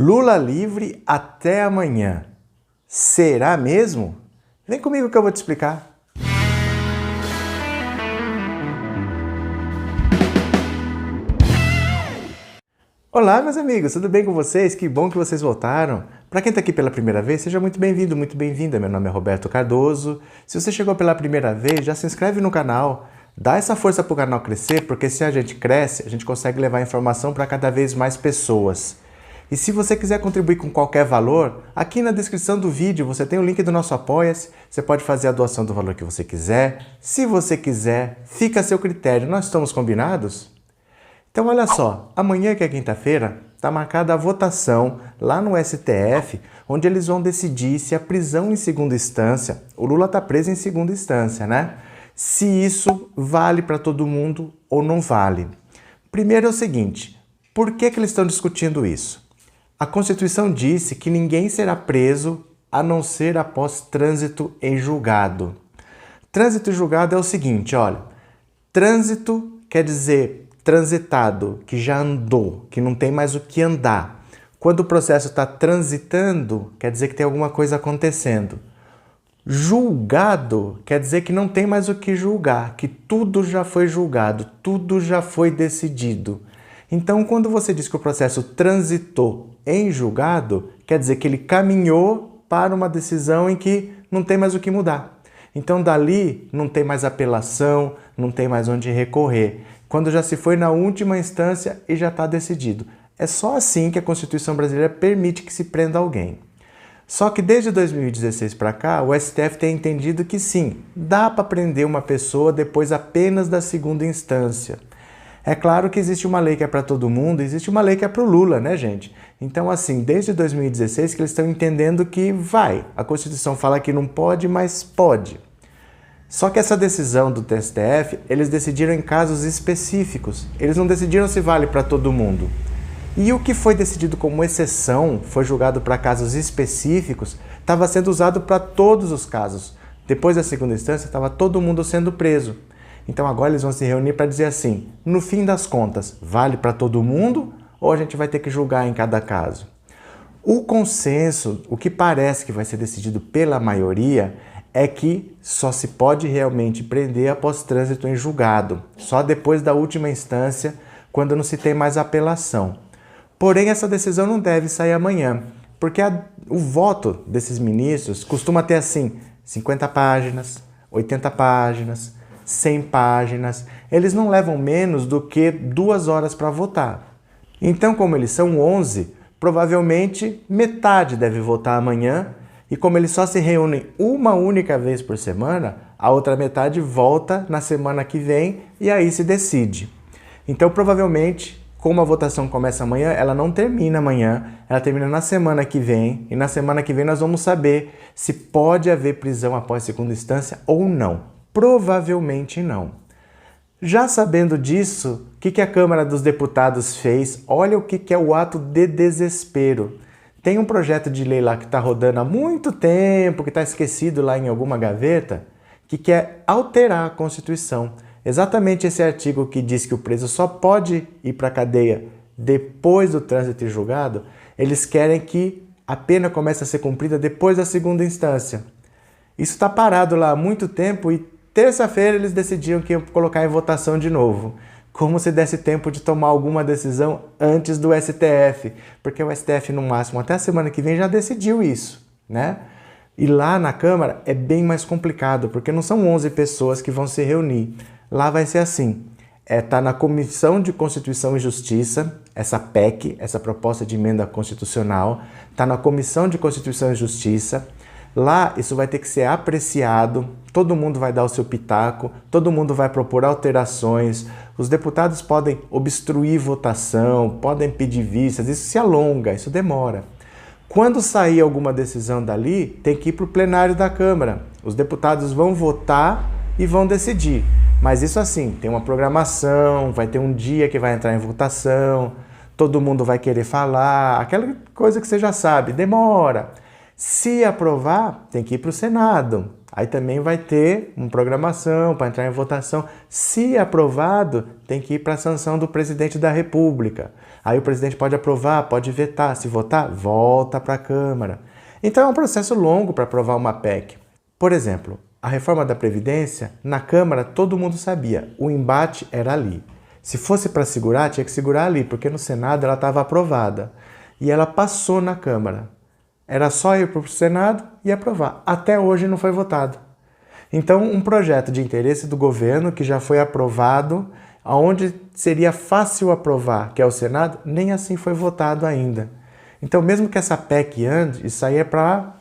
Lula livre até amanhã. Será mesmo? Vem comigo que eu vou te explicar. Olá, meus amigos, tudo bem com vocês? Que bom que vocês voltaram. Para quem está aqui pela primeira vez, seja muito bem-vindo, muito bem-vinda. Meu nome é Roberto Cardoso. Se você chegou pela primeira vez, já se inscreve no canal. Dá essa força para o canal crescer, porque se a gente cresce, a gente consegue levar informação para cada vez mais pessoas. E se você quiser contribuir com qualquer valor, aqui na descrição do vídeo você tem o link do nosso Apoia-se. Você pode fazer a doação do valor que você quiser. Se você quiser, fica a seu critério. Nós estamos combinados? Então olha só, amanhã que é quinta-feira, está marcada a votação lá no STF, onde eles vão decidir se a prisão em segunda instância, o Lula está preso em segunda instância, né? Se isso vale para todo mundo ou não vale. Primeiro é o seguinte, por que eles estão discutindo isso? A Constituição disse que ninguém será preso a não ser após trânsito em julgado. Trânsito em julgado é o seguinte, olha, trânsito quer dizer transitado, que já andou, que não tem mais o que andar. Quando o processo está transitando, quer dizer que tem alguma coisa acontecendo. Julgado quer dizer que não tem mais o que julgar, que tudo já foi julgado, tudo já foi decidido. Então, quando você diz que o processo transitou em julgado, quer dizer que ele caminhou para uma decisão em que não tem mais o que mudar. Então, dali não tem mais apelação, não tem mais onde recorrer. Quando já se foi na última instância e já está decidido. É só assim que a Constituição brasileira permite que se prenda alguém. Só que desde 2016 para cá, o STF tem entendido que sim, dá para prender uma pessoa depois apenas da segunda instância. É claro que existe uma lei que é para todo mundo, existe uma lei que é para o Lula, né, gente? Então, assim, desde 2016 que eles estão entendendo que vai. A Constituição fala que não pode, mas pode. Só que essa decisão do STF, eles decidiram em casos específicos. Eles não decidiram se vale para todo mundo. E o que foi decidido como exceção, foi julgado para casos específicos, estava sendo usado para todos os casos. Depois da segunda instância, estava todo mundo sendo preso. Então agora eles vão se reunir para dizer assim, no fim das contas, vale para todo mundo ou a gente vai ter que julgar em cada caso? O consenso, o que parece que vai ser decidido pela maioria, é que só se pode realmente prender após trânsito em julgado, só depois da última instância, quando não se tem mais apelação. Porém, essa decisão não deve sair amanhã, porque o voto desses ministros costuma ter assim, 50 páginas, 80 páginas, 100 páginas. Eles não levam menos do que 2 horas para votar. Então, como eles são 11, provavelmente metade deve votar amanhã. E como eles só se reúnem uma única vez por semana, a outra metade volta na semana que vem e aí se decide. Então, provavelmente, como a votação começa amanhã, ela não termina amanhã, ela termina na semana que vem. E na semana que vem nós vamos saber se pode haver prisão após segunda instância ou não. Provavelmente não. Já sabendo disso, o que a Câmara dos Deputados fez? Olha o que é o ato de desespero. Tem um projeto de lei lá que está rodando há muito tempo, que está esquecido lá em alguma gaveta, que quer alterar a Constituição. Exatamente esse artigo que diz que o preso só pode ir para a cadeia depois do trânsito em julgado, eles querem que a pena comece a ser cumprida depois da segunda instância. Isso está parado lá há muito tempo e terça-feira eles decidiram que iam colocar em votação de novo. Como se desse tempo de tomar alguma decisão antes do STF, porque o STF no máximo até a semana que vem já decidiu isso, né? E lá na Câmara é bem mais complicado, porque não são 11 pessoas que vão se reunir. Lá vai ser assim, tá na Comissão de Constituição e Justiça, essa PEC, essa proposta de emenda constitucional, tá na Comissão de Constituição e Justiça. Lá isso vai ter que ser apreciado, todo mundo vai dar o seu pitaco, todo mundo vai propor alterações, os deputados podem obstruir votação, podem pedir vistas, isso se alonga, isso demora. Quando sair alguma decisão dali, tem que ir para o plenário da Câmara. Os deputados vão votar e vão decidir. Mas isso assim, tem uma programação, vai ter um dia que vai entrar em votação, todo mundo vai querer falar, aquela coisa que você já sabe, demora. Se aprovar, tem que ir para o Senado. Aí também vai ter uma programação para entrar em votação. Se aprovado, tem que ir para a sanção do presidente da República. Aí o presidente pode aprovar, pode vetar. Se votar, volta para a Câmara. Então é um processo longo para aprovar uma PEC. Por exemplo, a reforma da Previdência, na Câmara todo mundo sabia, o embate era ali. Se fosse para segurar, tinha que segurar ali, porque no Senado ela estava aprovada. E ela passou na Câmara. Era só ir para o Senado e aprovar. Até hoje não foi votado. Então, um projeto de interesse do governo que já foi aprovado, onde seria fácil aprovar, que é o Senado, nem assim foi votado ainda. Então, mesmo que essa PEC ande, isso aí é para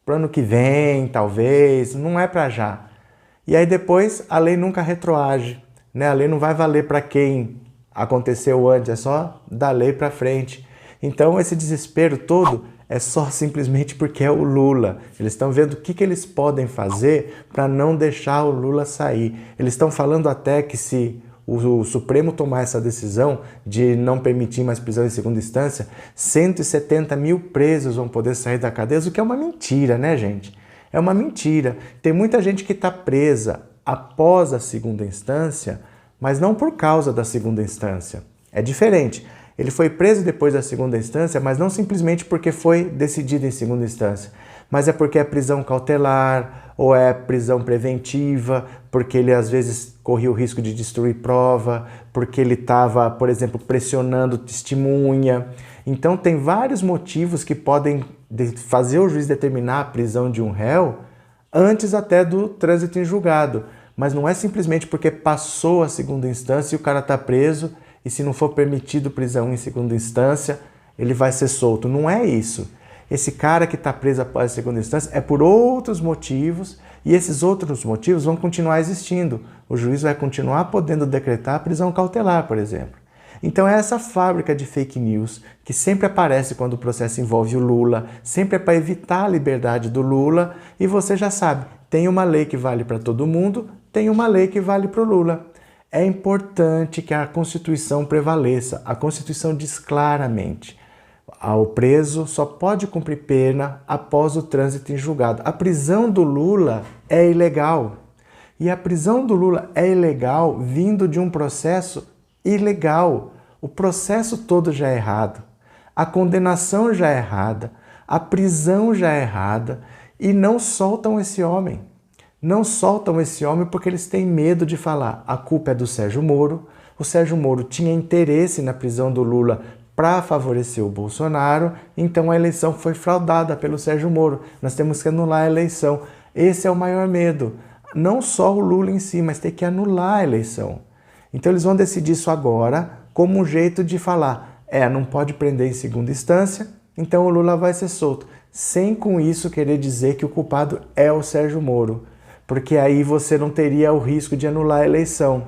o ano que vem, talvez, não é para já. E aí depois a lei nunca retroage, né? A lei não vai valer para quem aconteceu antes, é só da lei para frente. Então, esse desespero todo é só simplesmente porque é o Lula. Eles estão vendo o que eles podem fazer para não deixar o Lula sair. Eles estão falando até que se o Supremo tomar essa decisão de não permitir mais prisão em segunda instância, 170 mil presos vão poder sair da cadeia, o que é uma mentira, né, gente? É uma mentira. Tem muita gente que está presa após a segunda instância, mas não por causa da segunda instância. É diferente. Ele foi preso depois da segunda instância, mas não simplesmente porque foi decidido em segunda instância, mas é porque é prisão cautelar ou é prisão preventiva, porque ele às vezes corria o risco de destruir prova, porque ele estava, por exemplo, pressionando testemunha. Então tem vários motivos que podem fazer o juiz determinar a prisão de um réu antes até do trânsito em julgado, mas não é simplesmente porque passou a segunda instância e o cara está preso e se não for permitido prisão em segunda instância, ele vai ser solto. Não é isso. Esse cara que está preso após a segunda instância é por outros motivos e esses outros motivos vão continuar existindo. O juiz vai continuar podendo decretar a prisão cautelar, por exemplo. Então é essa fábrica de fake news que sempre aparece quando o processo envolve o Lula, sempre é para evitar a liberdade do Lula e você já sabe, tem uma lei que vale para todo mundo, tem uma lei que vale para o Lula. É importante que a Constituição prevaleça. A Constituição diz claramente: o preso só pode cumprir pena após o trânsito em julgado. A prisão do Lula é ilegal. E a prisão do Lula é ilegal vindo de um processo ilegal. O processo todo já é errado. A condenação já é errada. A prisão já é errada. E não soltam esse homem. Não soltam esse homem porque eles têm medo de falar. A culpa é do Sérgio Moro. O Sérgio Moro tinha interesse na prisão do Lula para favorecer o Bolsonaro, então a eleição foi fraudada pelo Sérgio Moro. Nós temos que anular a eleição. Esse é o maior medo. Não só o Lula em si, mas tem que anular a eleição. Então eles vão decidir isso agora como um jeito de falar, não pode prender em segunda instância, então o Lula vai ser solto. Sem com isso querer dizer que o culpado é o Sérgio Moro, porque aí você não teria o risco de anular a eleição.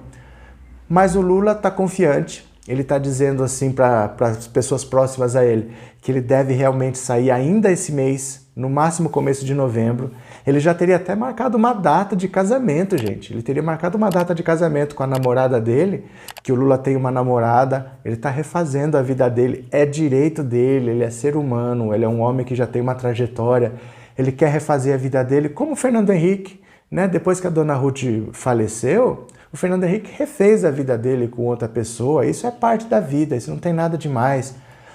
Mas o Lula está confiante, ele está dizendo assim para as pessoas próximas a ele que ele deve realmente sair ainda esse mês, no máximo começo de novembro. Ele já teria até marcado uma data de casamento, gente. Ele teria marcado uma data de casamento com a namorada dele, que o Lula tem uma namorada, ele está refazendo a vida dele, é direito dele, ele é ser humano, ele é um homem que já tem uma trajetória, ele quer refazer a vida dele, como o Fernando Henrique, né? Depois que a dona Ruth faleceu, o Fernando Henrique refez a vida dele com outra pessoa, isso é parte da vida, isso não tem nada demais.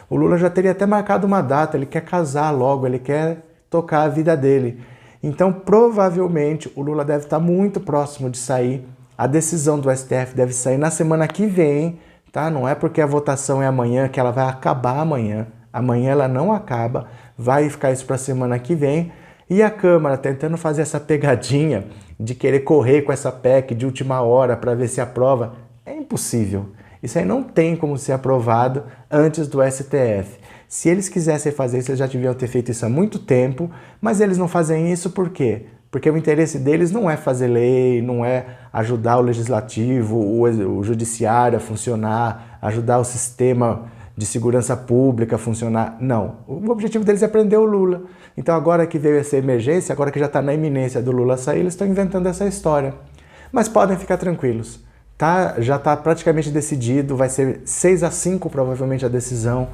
O Lula já teria até marcado uma data, ele quer casar logo, ele quer tocar a vida dele. Então, provavelmente, o Lula deve estar muito próximo de sair. A decisão do STF deve sair na semana que vem, tá? Não é porque a votação é amanhã que ela vai acabar amanhã. Amanhã ela não acaba, vai ficar isso para a semana que vem. E a Câmara tentando fazer essa pegadinha de querer correr com essa PEC de última hora para ver se aprova, é impossível. Isso aí não tem como ser aprovado antes do STF. Se eles quisessem fazer isso, eles já deviam ter feito isso há muito tempo, mas eles não fazem isso por quê? Porque o interesse deles não é fazer lei, não é ajudar o legislativo, o judiciário a funcionar, ajudar o sistema de segurança pública a funcionar. Não. O objetivo deles é prender o Lula. Então agora que veio essa emergência, agora que já está na iminência do Lula sair, eles estão inventando essa história. Mas podem ficar tranquilos. Tá? Já está praticamente decidido, vai ser 6-5 provavelmente a decisão.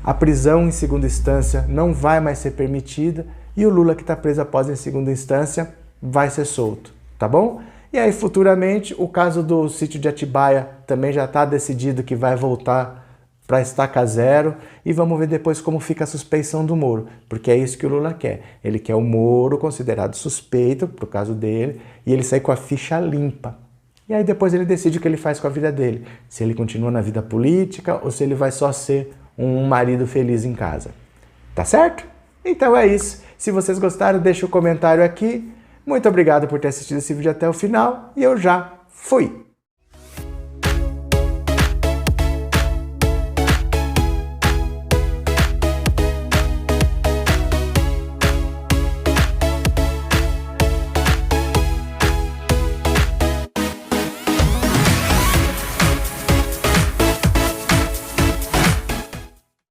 A prisão em segunda instância não vai mais ser permitida e o Lula que está preso após em segunda instância vai ser solto, tá bom? E aí futuramente o caso do sítio de Atibaia também já está decidido que vai voltar para estaca zero e vamos ver depois como fica a suspeição do Moro, porque é isso que o Lula quer. Ele quer o Moro considerado suspeito, por caso dele, e ele sair com a ficha limpa. E aí depois ele decide o que ele faz com a vida dele, se ele continua na vida política ou se ele vai só ser um marido feliz em casa. Tá certo? Então é isso. Se vocês gostaram, deixa o comentário aqui. Muito obrigado por ter assistido esse vídeo até o final e eu já fui!